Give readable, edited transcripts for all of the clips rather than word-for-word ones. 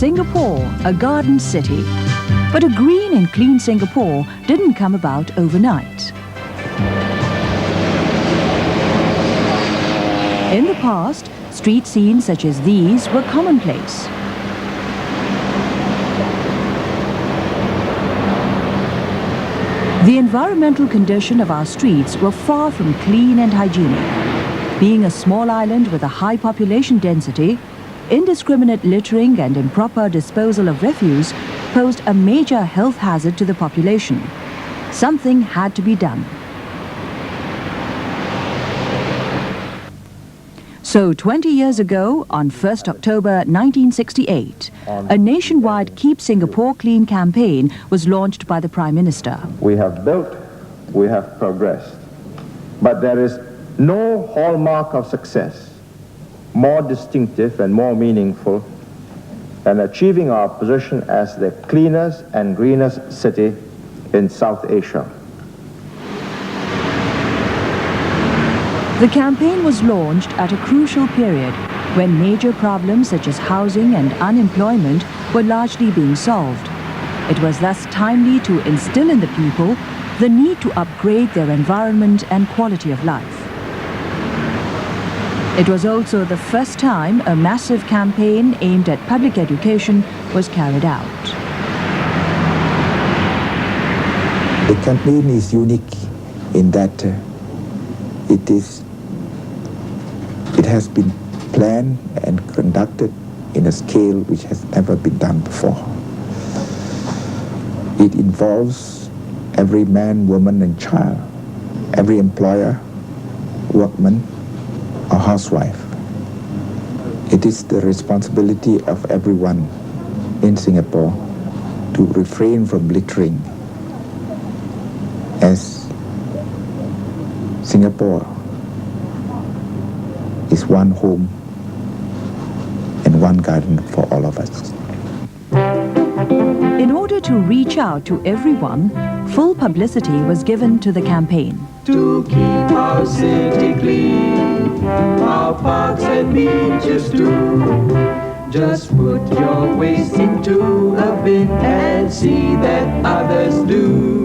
Singapore, a garden city. But a green and clean Singapore didn't come about overnight. In the past, street scenes such as these were commonplace. The environmental condition of our streets were far from clean and hygienic. Being a small island with a high population density, indiscriminate littering and improper disposal of refuse posed a major health hazard to the population. Something had to be done. So 20 years ago, on 1st October 1968, a nationwide Keep Singapore Clean campaign was launched by the Prime Minister. We have built, we have progressed, but there is no hallmark of success more distinctive and more meaningful than achieving our position as the cleanest and greenest city in South Asia. The campaign was launched at a crucial period when major problems such as housing and unemployment were largely being solved. It was thus timely to instill in the people the need to upgrade their environment and quality of life. It was also the first time a massive campaign aimed at public education was carried out. The campaign is unique in that it has been planned and conducted in a scale which has never been done before. It involves every man, woman and child, every employer, workman or housewife. It is the responsibility of everyone in Singapore to refrain from littering, as Singapore is one home and one garden for all of us. In order to reach out to everyone, full publicity was given to the campaign. To keep our city clean, our parks and beaches too. Just put your waste into a bin and see that others do.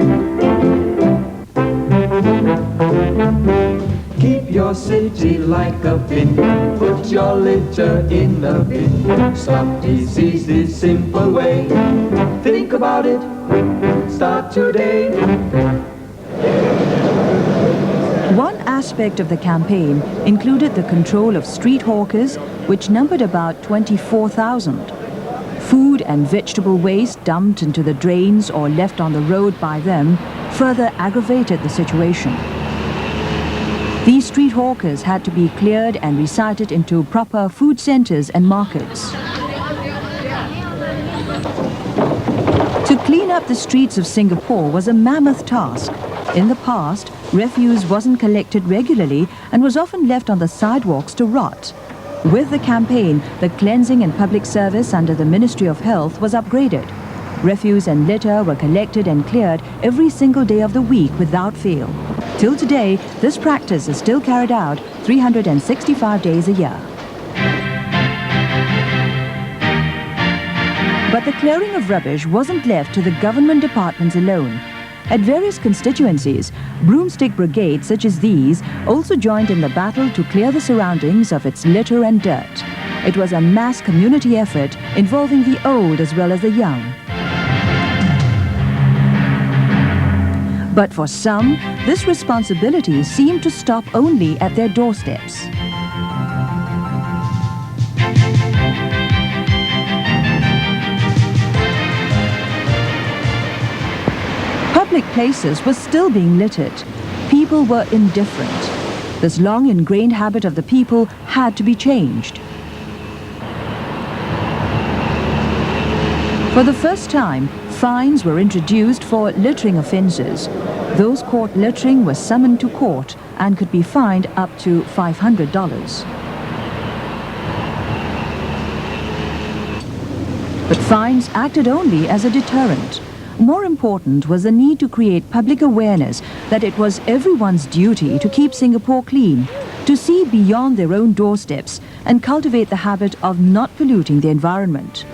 Keep your city like a bin. Put your litter in the bin. Stop disease this simple way. Think about it. Start today. One aspect of the campaign included the control of street hawkers, which numbered about 24,000. Food and vegetable waste dumped into the drains or left on the road by them further aggravated the situation. These street hawkers had to be cleared and recited into proper food centers and markets. To clean up the streets of Singapore was a mammoth task. In the past, refuse wasn't collected regularly and was often left on the sidewalks to rot. With the campaign, the cleansing and public service under the Ministry of Health was upgraded. Refuse and litter were collected and cleared every single day of the week without fail. Till today, this practice is still carried out 365 days a year. But the clearing of rubbish wasn't left to the government departments alone. At various constituencies, broomstick brigades such as these also joined in the battle to clear the surroundings of its litter and dirt. It was a mass community effort involving the old as well as the young. But for some, this responsibility seemed to stop only at their doorsteps. Public places were still being littered. People were indifferent. This long ingrained habit of the people had to be changed. For the first time, fines were introduced for littering offences. Those caught littering were summoned to court and could be fined up to $500. But fines acted only as a deterrent. More important was the need to create public awareness that it was everyone's duty to keep Singapore clean, to see beyond their own doorsteps and cultivate the habit of not polluting the environment.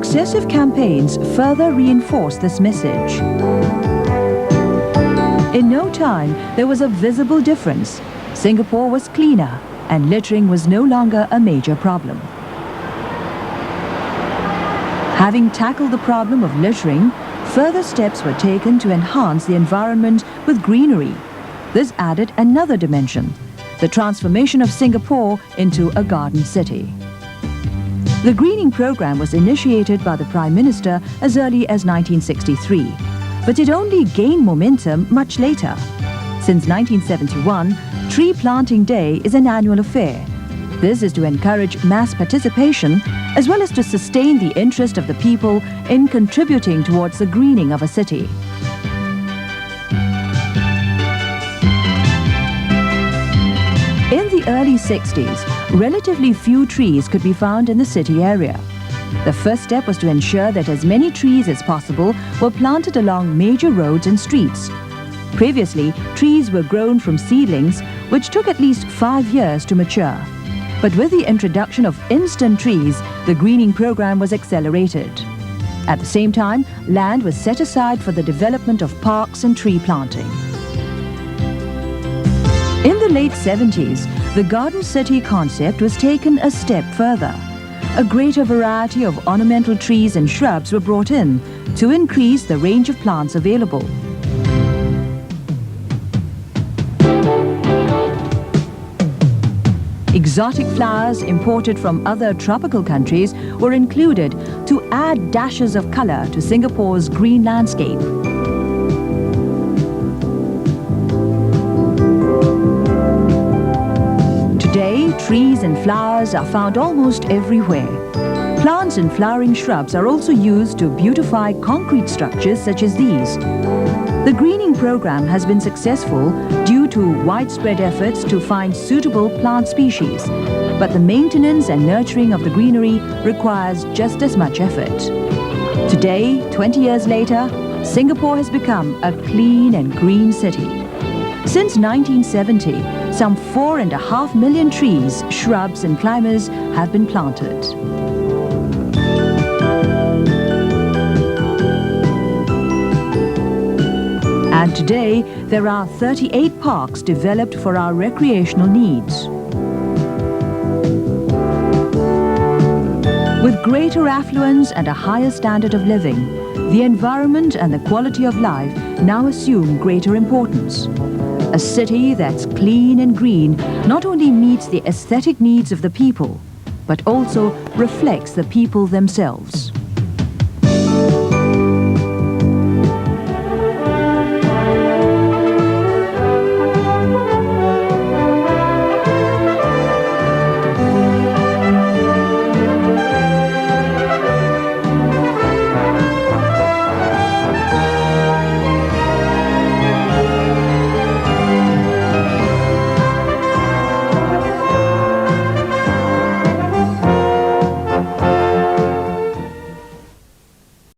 Successive campaigns further reinforced this message. In no time, there was a visible difference. Singapore was cleaner, and littering was no longer a major problem. Having tackled the problem of littering, further steps were taken to enhance the environment with greenery. This added another dimension, the transformation of Singapore into a garden city. The greening program was initiated by the Prime Minister as early as 1963, but it only gained momentum much later. Since 1971, Tree Planting Day is an annual affair. This is to encourage mass participation as well as to sustain the interest of the people in contributing towards the greening of a city. In the early 60s, relatively few trees could be found in the city area. The first step was to ensure that as many trees as possible were planted along major roads and streets. Previously, trees were grown from seedlings, which took at least 5 years to mature. But with the introduction of instant trees, the greening program was accelerated. At the same time, land was set aside for the development of parks and tree planting. In the late 70s, the Garden City concept was taken a step further. A greater variety of ornamental trees and shrubs were brought in to increase the range of plants available. Exotic flowers imported from other tropical countries were included to add dashes of color to Singapore's green landscape. Today, trees and flowers are found almost everywhere. Plants and flowering shrubs are also used to beautify concrete structures such as these. The greening program has been successful due to widespread efforts to find suitable plant species, but the maintenance and nurturing of the greenery requires just as much effort. Today, 20 years later, Singapore has become a clean and green city. Since 1970, some 4.5 million trees, shrubs and climbers have been planted. And today, there are 38 parks developed for our recreational needs. With greater affluence and a higher standard of living, the environment and the quality of life now assume greater importance. A city that's clean and green not only meets the aesthetic needs of the people, but also reflects the people themselves.